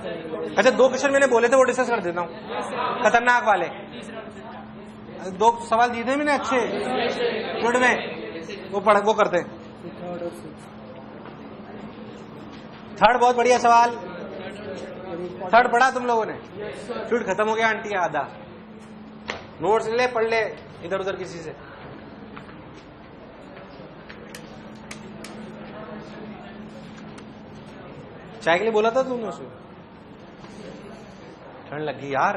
अच्छा, 2 क्वेश्चन मैंने बोले थे वो डिस्कस कर देता हूँ, खतरनाक वाले 2 सवाल दिए थे मैंने अच्छे गुड में, वो करते हैं। थर्ड बहुत बढ़िया सवाल, थर्ड पढ़ा तुम लोगों ने? शूट खत्म हो गया आंटी, आधा नोट्स ले पढ़ ले इधर उधर किसी से। चाय के लिए बोला था तुमने उसे? ठंड लगी यार।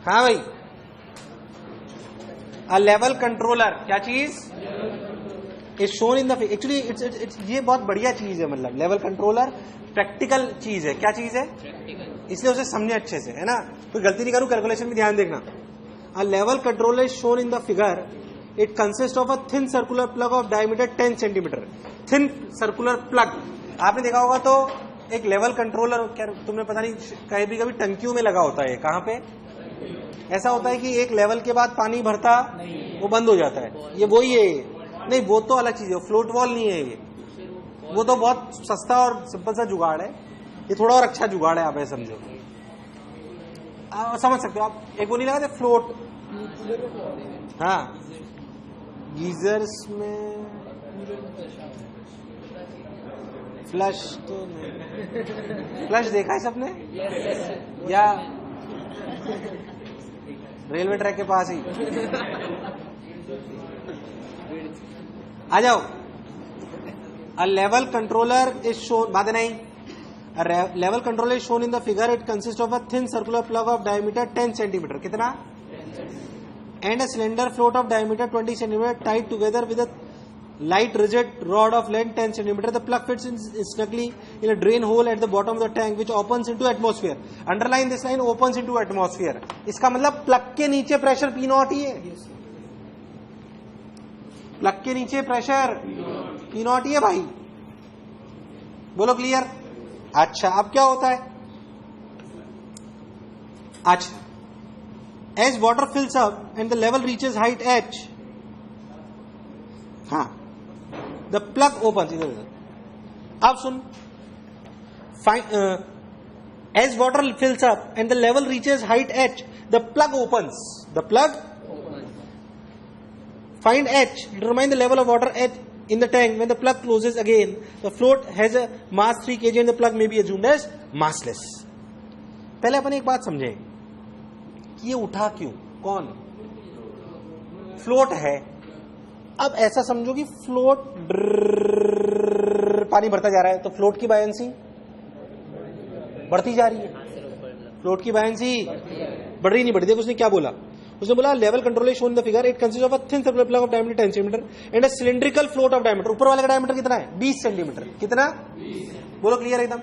हाँ भाई, अ लेवल कंट्रोलर क्या चीज is shown in the, actually it's ये बहुत बढ़िया चीज है, मतलब लेवल कंट्रोलर प्रैक्टिकल चीज है। क्या चीज है? इसलिए उसे समझे अच्छे से, है ना? कोई गलती नहीं करूं, कैलकुलेशन में ध्यान देखना। अ level controller is shown in the figure, it consist of a thin circular plug of diameter 10 centimetre. Thin circular plug आपने देखा होगा, तो एक लेवल कंट्रोलर क्या तुमने पता नहीं कहीं भी कभी टंकियों में लगा होता है। कहां पे ऐसा होता है कि एक लेवल के बाद पानी भरता वो बंद हो जाता है, ये वही है? नहीं, वो तो अलग चीज है, फ्लोट वॉल नहीं है ये, वो तो बहुत सस्ता और सिंपल सा जुगाड़ है। ये थोड़ा और अच्छा जुगाड़ है, आप ऐसे समझो, समझ सकते हो आप। एक वो नहीं लगाते फ्लोट, हाँ गीजर्स में फ्लश तो नहीं, फ्लश देखा है सबने? या रेलवे ट्रैक के पास ही आ जाओ। A level controller is shown, बात नहीं, level controller is shown in the figure, it consist of a thin circular plug of diameter 10 centimetre, कितना? And a cylinder float of diameter 20 centimetre tied together with a light rigid rod of length 10 centimeter. The plug fits in snugly in a drain hole at the bottom of the tank which opens into atmosphere. Underline this line, opens into atmosphere. इसका मतलब plug के नीचे pressure P not ही है। Plug के नीचे pressure P not ही है भाई, बोलो क्लियर? अच्छा, अब क्या होता है? अच्छा, as water fills up and the level reaches height h, हाँ, द प्लग ओपन, अब सुन, as water fills up and the level reaches height H, the plug opens, the plug find H, determine the level of water H in the tank. When the plug closes again, the float has a mass 3 kg and the plug may be assumed as massless. पहले अपन एक बात समझे कि ये उठा क्यों, कौन? Float है। अब ऐसा समझो कि फ्लोट पानी बढ़ता जा रहा है, तो फ्लोट की बायंसी बढ़ती जा रही है, फ्लोट की बायंसी बढ़ रही नहीं बढ़ती। देखो उसने क्या बोला, उसने बोला level control is shown in the figure, it consist of a thin circular plug of diameter 10 centimetre and a cylindrical float of diameter, ऊपर वाले का डायमीटर कितना है? 20 सेंटीमीटर। कितना? बोलो क्लियर एकदम।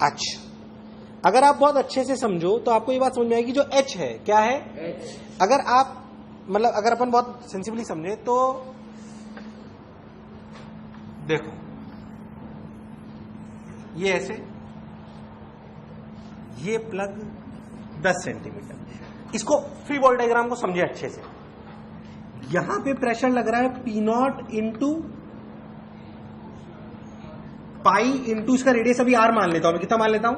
अच्छा, अगर आप बहुत अच्छे से समझो तो आपको ये बात समझ में आएगी, जो एच है क्या है? अगर आप मतलब अगर अपन बहुत सेंसिबली समझे तो देखो, ये ऐसे, ये प्लग 10 सेंटीमीटर, इसको फ्री बॉल डायग्राम को समझे अच्छे से। यहां पे प्रेशर लग रहा है P not into pi into इसका रेडियस अभी R मान लेता हूं मैं, कितना मान लेता हूं?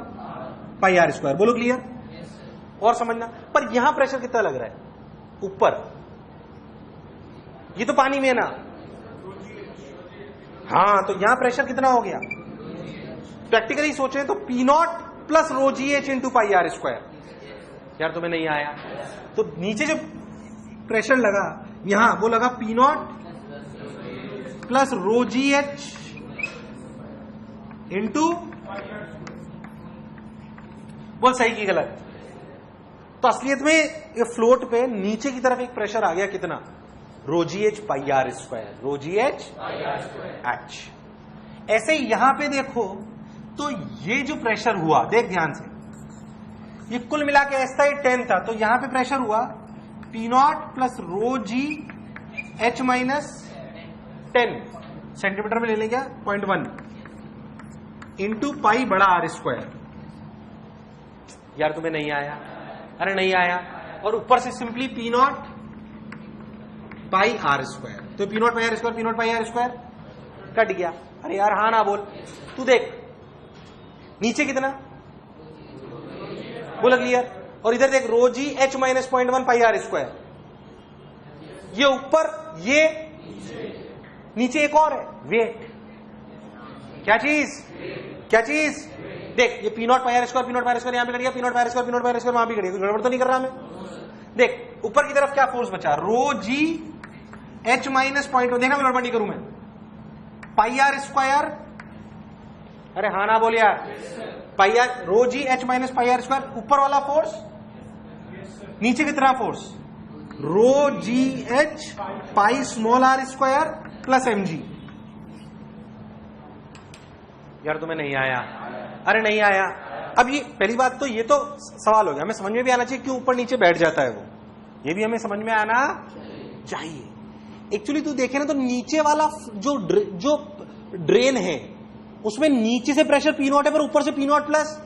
पाई R स्क्वायर। बोलो क्लियर? और समझना, पर यहां प्रेशर कितना लग रहा है? ऊपर, ये तो पानी में है ना, हाँ, तो यहां प्रेशर कितना हो गया? प्रैक्टिकली सोचे तो P not plus row ji H into pi R square. यार तुम्हें नहीं आया तो नीचे जो प्रेशर लगा यहां वो लगा P not plus row ji H into, बोल सही की गलत? तो असलियत में ये फ्लोट पे नीचे की तरफ एक प्रेशर आ गया, कितना? Rho ji H pi are square, rho ji H H. ऐसे ही यहां पे देखो तो ये जो प्रेशर हुआ, देख ध्यान से, ये कुल मिला के ऐसा ही 10 था, तो यहां पे प्रेशर हुआ P not plus row ji H minus 10 centimetre में ले लेंगे 0.1 इंटू पाई बड़ा आर स्क्वायर। यार तुम्हें नहीं आया? अरे नहीं आया। और ऊपर से simply P not pi are square, तो P not pi are square, P not pi are square cut गया। अरे यार हाँ ना बोल, तू देख नीचे कितना, बोला क्लियर। और इधर देख rho ji H minus 0.1 pi are square, ये ऊपर ये नीचे एक और है वेट, क्या चीज, क्या चीज, देख ये P not pi are square, P not pi are square यहां पे कट गया, P not pi are square, P not pi are square वहां भी कट गया, गड़बड़ तो नहीं कर रहा मैं। देख ऊपर की तरफ क्या फोर्स बचा, रो जी एच माइनस 0.1, देखना मैं गड़बड़ नहीं करूं मैं, पाई आर स्क्वायर, अरे हाँ ना बोल यार, pi R rho ji H minus pi are square, ऊपर वाला फोर्स, नीचे कितना फोर्स, रो जी H pi small R square plus M G. यार तुम्हें नहीं आया, अरे नहीं आया। अब ये पहली बात तो ये तो सवाल हो गया, हमें समझ में भी आना चाहिए क्यों ऊपर नीचे बैठ जाता है वो, ये भी हमें समझ में आना चाहिए। एक्चुअली तू देखे ना तो नीचे वाला जो ड्रेन है उसमें नीचे से प्रेशर पी नॉट है पर ऊपर से पी नॉट प्लस,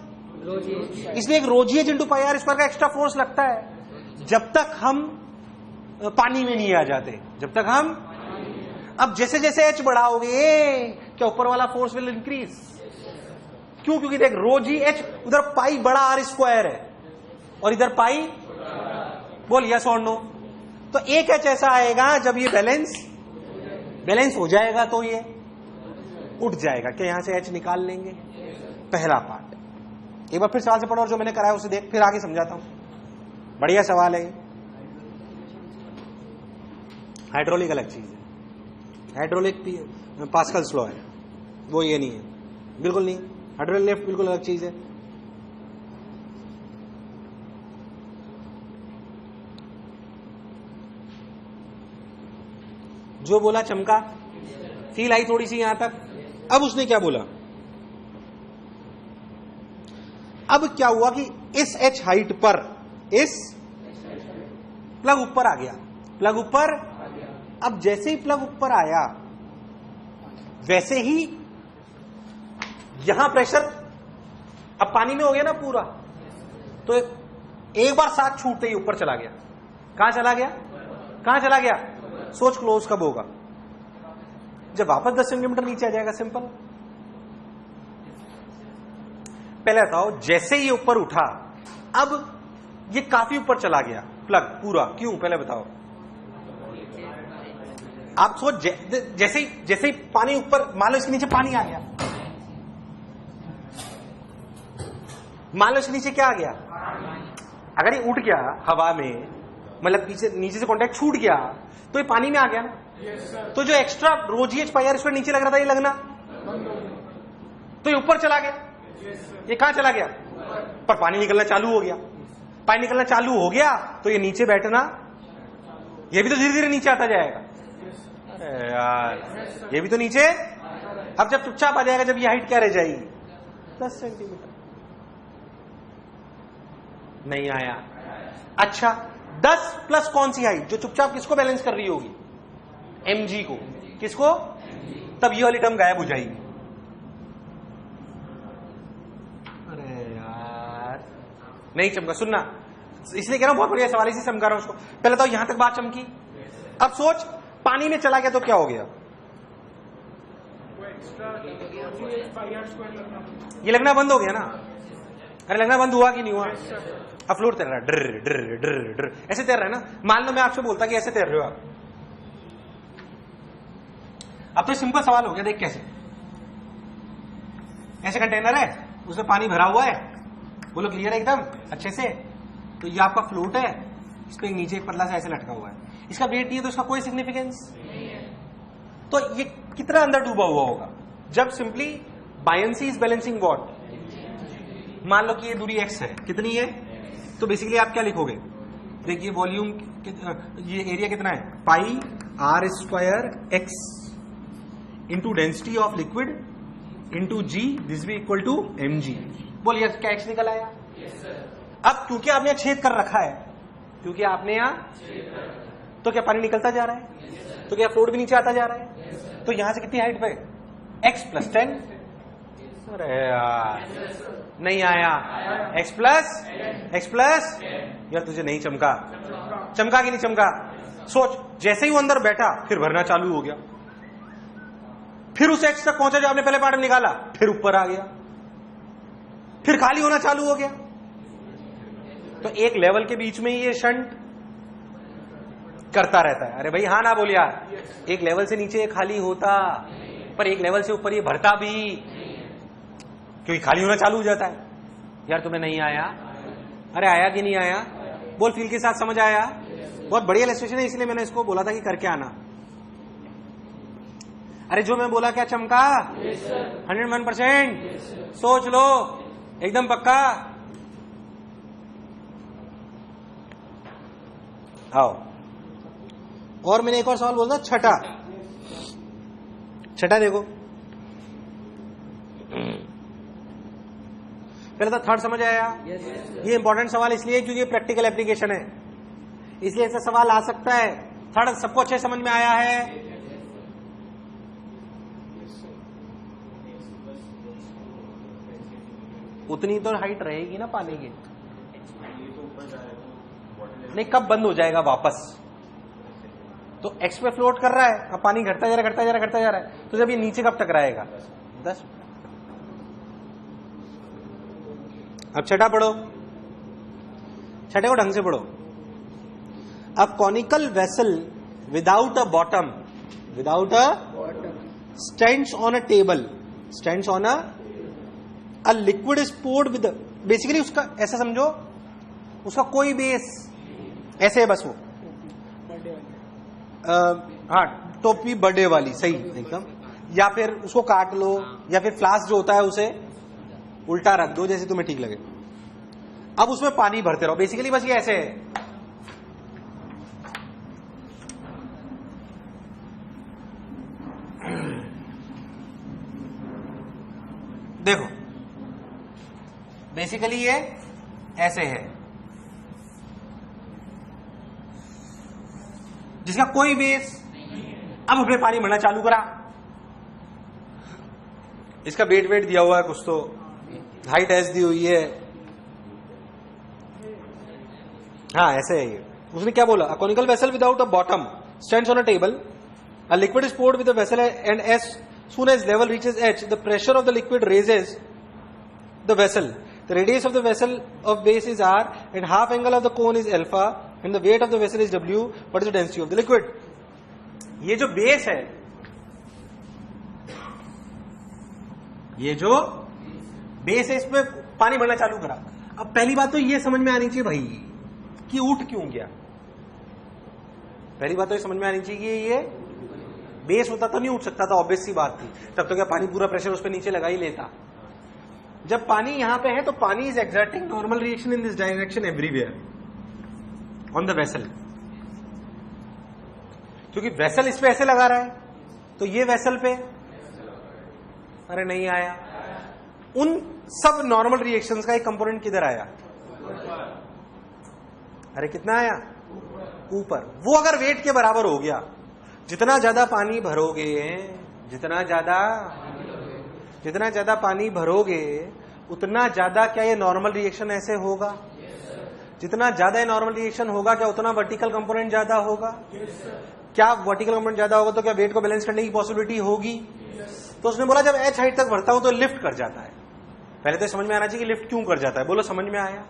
इसलिए एक रोजीएच इंटू पाई आर स्क्वायर का एक्स्ट्रा फोर्स लगता है जब तक हम पानी में नहीं आ जाते, जब तक हम, अब जैसे जैसे एच बढ़ाओगे क्या ऊपर वाला फोर्स विल इंक्रीज, क्यों, क्योंकि देख रो जी एच उधर पाई बड़ा आर स्क्वायर है और इधर पाई, बोल यस और नो, तो एक एच ऐसा आएगा जब ये बैलेंस हो जाएगा तो ये उठ जाएगा, क्या यहां से एच निकाल लेंगे, पहला पार्ट। एक बार फिर सवाल से पढ़ो और जो मैंने कराया उसे देख, फिर आगे समझाता हूं, बढ़िया सवाल है। हाइड्रोलिक अलग चीज है, हाइड्रोलिक पास्कल्स लॉ है, वो ये नहीं है, बिल्कुल नहीं, हाइड्रोलिक लिफ्ट बिल्कुल अलग चीज है। जो बोला चमका, फील आई थोड़ी सी यहां तक। अब उसने क्या बोला, अब क्या हुआ कि इस एच हाइट पर इस प्लग ऊपर आ गया, प्लग ऊपर, अब जैसे ही प्लग ऊपर आया वैसे ही यहां प्रेशर अब पानी में हो गया ना पूरा, तो एक बार साथ छूटते ही ऊपर चला गया, कहां चला गया, कहां चला गया, सोच क्लोज कब होगा, जब वापस 10 सेंटीमीटर नीचे आ जाएगा, सिंपल। पहले बताओ जैसे ही ऊपर उठा अब ये काफी ऊपर चला गया प्लग पूरा, क्यों, पहले बताओ। आप सोच जैसे ही पानी ऊपर, मान लो इसके नीचे पानी आ गया, मान लो इसके नीचे क्या आ गया, अगर ये उठ गया हवा में, मतलब पीछे नीचे से कांटेक्ट छूट गया तो ये पानी में आ गया ना, तो जो extra rho ji H pi are square नीचे लग रहा था ये लगना, तो ये ऊपर चला गया, ये कहां चला गया, पर पानी निकलना चालू हो गया, पानी निकलना चालू हो गया तो ये नीचे बैठना, ये भी तो धीरे धीरे नीचे आता जाएगा यार, ये भी तो नीचे, अब जब चुपचाप आ जाएगा, जब ये हाइट क्या रह जाएगी 10 सेंटीमीटर, नहीं आया। अच्छा 10 प्लस कौन सी हाइट जो चुपचाप किसको बैलेंस कर रही होगी, mg को, किसको, तब ये वाली टर्म गायब हो जाएगी। अरे यार नहीं चमका, सुनना, इसलिए कह रहा हूं बहुत बढ़िया सवाल, इसी समझा रहा हूं उसको। पहले तो यहां तक बात चमकी, अब सोच पानी में चला गया तो क्या हो गया, ये लगना बंद हो गया ना, अरे लगना बंद हुआ कि नहीं हुआ, अब फ्लोर तैर रहा है, ड्र ड्र ड्र ड्र ऐसे तैर रहा है ना। मान लो मैं आपसे बोलता कि ऐसे तैर रहे हो आप, अब तो सिंपल सवाल हो गया, देख कैसे, ऐसे कंटेनर है उसमें पानी भरा हुआ है, बोलो क्लियर है एकदम अच्छे से, तो ये आपका फ्लोट है, इस पे नीचे एक पतला सा ऐसे लटका हुआ है, इसका वेट नहीं है तो इसका कोई सिग्निफिकेंस नहीं है, तो ये कितना अंदर डूबा हुआ होगा, जब simply buoyancy is balancing what, मान लो कि ये दूरी x है, कितनी है, तो बेसिकली आप क्या लिखोगे, देखिए वॉल्यूम, ये एरिया कितना है, pi are square X into density of liquid into G, this भी इक्वल टू एम जी। बोलिए क्या एक्स निकल आया, अब क्योंकि आपने यहां छेद कर रखा है, क्योंकि आपने यहां, तो क्या पानी निकलता जा रहा है, तो क्या फ्लोट भी नीचे आता जा रहा है, तो यहां से कितनी हाइट पे, x प्लस 10, अरे यार नहीं आया, x प्लस, यार तुझे नहीं चमका, चमका कि नहीं चमका, सोच जैसे ही वो अंदर बैठा फिर भरना चालू हो गया, फिर उस x तक पहुंचा जो आपने पहले पार्ट में निकाला, फिर ऊपर आ गया, फिर खाली होना चालू हो गया। तो एक लेवल के बीच में ही ये शंट करता रहता है। अरे भाई हाँ ना बोल यार, एक लेवल से नीचे खाली होता, पर एक लेवल से ऊपर ये भरता भी, क्योंकि खाली होना चालू हो जाता है। यार तुम्हें नहीं आया? अरे आया कि नहीं आया? बोल, फील के साथ समझ आया? बहुत बढ़िया इलस्ट्रेशन है, इसलिए मैंने इसको बोला था कि करके आना। अरे जो मैं बोला क्या चमका? 101%। सोच लो, एकदम पक्का। आओ, और मैंने एक और सवाल बोला, छठा देखो। पहले तो थर्ड समझ आया? ये इंपॉर्टेंट सवाल इसलिए क्योंकि प्रैक्टिकल एप्लीकेशन है, इसलिए ऐसा सवाल आ सकता है। थर्ड सबको अच्छे समझ में आया है? उतनी तो हाइट रहेगी ना पानी की। नहीं, कब बंद हो जाएगा वापस? तो एक्स पे फ्लोट कर रहा है, अब पानी घटता जा रहा है, तो जब ये नीचे कब टकराएगा? 10। अब छठा पढ़ो, छठे को ढंग से पढ़ो। A conical vessel without a bottom stands on a table, stands on a liquid is poured with, basically उसका ऐसा समझो, उसका कोई बेस ऐसे है बस वो, हाँ टोपी बर्थडे वाली, सही एकदम। या फिर उसको काट लो, या फिर फ्लास्क जो होता है उसे उल्टा रख दो, जैसे तुम्हें ठीक लगे। अब उसमें पानी भरते रहो, बेसिकली बस ये ऐसे है। देखो बेसिकली ये ऐसे है, जिसका कोई बेस। अब हमने पानी भरना चालू करा, इसका वेट दिया हुआ है कुछ, तो हाइट एस दी हुई है, हाँ ऐसे है ये। उसने क्या बोला? A conical vessel without a bottom stands on a table, a liquid is poured with the vessel and as soon as level reaches H the pressure of the liquid raises the vessel, the radius of the vessel of base is r and half angle of the cone is alpha and the weight of the vessel is w. What is the density of the liquid? ये जो base है, ये जो base है, इसमें पानी भरना चालू करा। अब पहली बात तो ये समझ में आनी चाहिए भाई कि उठ क्यों गया। पहली बात तो ये समझ में आनी चाहिए कि ये बेस होता तो नहीं उठ सकता था, ऑब्वियस सी बात थी। तब तो क्या पानी पूरा प्रेशर उस पर नीचे लगा ही लेता। जब पानी यहां पे है तो पानी is exerting normal reaction in this direction everywhere on the vessel, क्योंकि वेसल इस पे ऐसे लगा रहा है, तो ये वेसल पे, अरे नहीं आया। उन सब नॉर्मल रिएक्शंस का एक कंपोनेंट किधर आया? अरे कितना आया? ऊपर। वो अगर वेट के बराबर हो गया, जितना ज्यादा पानी भरोगे, जितना ज्यादा पानी भरोगे उतना ज्यादा क्या ये नॉर्मल रिएक्शन ऐसे होगा? जितना ज्यादा ये नॉर्मल रिएक्शन होगा, क्या उतना वर्टिकल कंपोनेंट ज्यादा होगा? क्या वर्टिकल कंपोनेंट ज्यादा होगा तो क्या वेट को बैलेंस करने की पॉसिबिलिटी होगी? तो उसने बोला जब एच हाइट तक भरता हूं तो लिफ्ट कर जाता है। पहले तो समझ में आना चाहिए कि लिफ्ट क्यों कर जाता है। बोलो समझ में आया?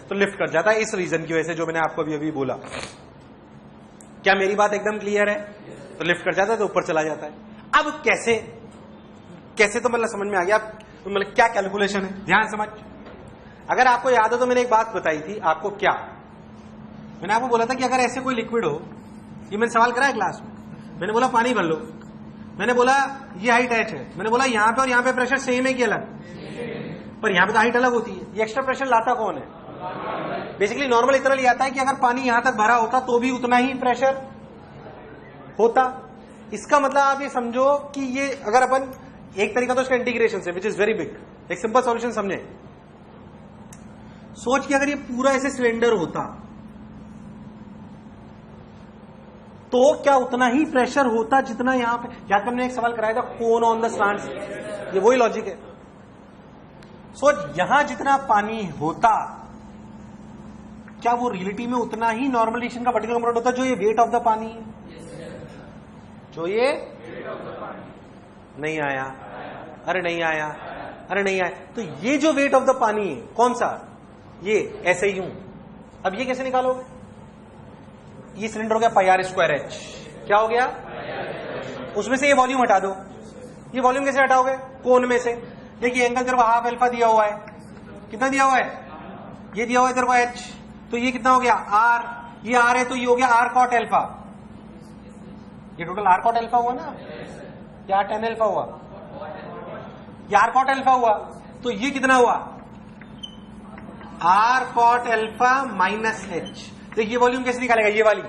तो लिफ्ट कर जाता है इस रीजन की वजह से जो मैंने आपको अभी बोला। क्या मेरी बात एकदम क्लियर है? तो लिफ्ट कर जाता है तो ऊपर चला जाता है। अब कैसे तो मतलब समझ में आ गया। मतलब क्या कैलकुलेशन है, ध्यान समझ। अगर आपको याद हो तो मैंने एक बात बताई थी आपको। क्या मैंने आपको बोला था कि अगर ऐसे कोई लिक्विड हो, ये मैंने सवाल करा है क्लास में, मैंने बोला पानी भर लो, मैंने बोला ये हाइट एच है, मैंने बोला यहां पे और यहां पे प्रेशर सेम है कि अलग? पर यहां पे तो हाइट अलग होती है। ये एक्स्ट्रा प्रेशर लाता कौन है? बेसिकली नॉर्मल इतना लिया आता है कि अगर पानी यहां तक भरा होता तो भी उतना ही प्रेशर होता। इसका मतलब आप ये समझो कि ये अगर अपन एक तरीका तो इसका इंटीग्रेशन से, विच इज वेरी बिग, एक सिंपल सॉल्यूशन समझे। सोच कि अगर ये पूरा ऐसे सिलेंडर होता तो क्या उतना ही प्रेशर होता जितना यहां पे? याद हमने एक सवाल कराया था, कोन ऑन द स्लांट। ये वही लॉजिक है। सोच यहां जितना पानी होता, क्या वो रियलिटी में उतना ही नॉर्मल रिएक्शन का वर्टिकल कंपोनेंट होता जो ये वेट ऑफ द पानी है? जो ये नहीं आया, अरे नहीं आया। अरे नहीं आया। तो ये जो वेट ऑफ द पानी है कौन सा, ये ऐसे यूं। अब ये कैसे निकालोगे, ये सिलेंडर हो गया पाई आर स्क्वायर एच, क्या हो गया, उसमें से ये वॉल्यूम हटा दो। ये वॉल्यूम कैसे हटाओगे, कोन में से। देखिए एंगल तेरे को हाफ अल्फा दिया हुआ है, कितना दिया हुआ है, ये दिया हुआ है तेरे को एच, तो ये कितना हो गया आर, ये आर है तो ये हो गया आर कॉट अल्फा। ये टोटल आर कॉट अल्फा हुआ ना, या टेन अल्फा हुआ, ये आर कॉट अल्फा हुआ, तो ये कितना हुआ R cot alpha minus H. तो ये वॉल्यूम कैसे निकालेगा, ये वाली,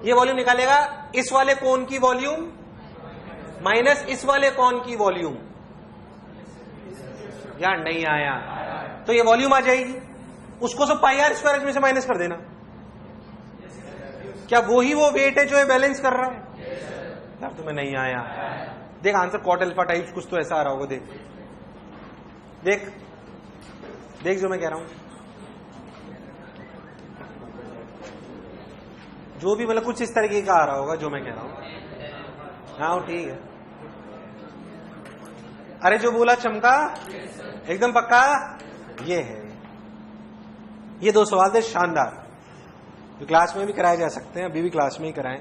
ये वॉल्यूम निकालेगा इस वाले कोन की वॉल्यूम माइनस इस वाले कोन की वॉल्यूम। यार नहीं आया, तो ये वॉल्यूम आ जाएगी, उसको सब पाई आर स्क्वायर में से माइनस कर देना। क्या वो ही वो वेट है जो ये बैलेंस कर रहा है। यार तुम्हें नहीं आया, देख आंसर कॉट अल्फा टाइप्स कुछ तो ऐसा आ रहा होगा, देख देख देख जो मैं कह रहा हूं, जो भी मतलब कुछ इस तरीके का आ रहा होगा जो मैं कह रहा हूं। हाँ ठीक है, अरे जो बोला चमका एकदम पक्का, ये है। ये दो सवाल थे शानदार, जो क्लास में भी कराए जा सकते हैं, अभी भी क्लास में ही कराएं।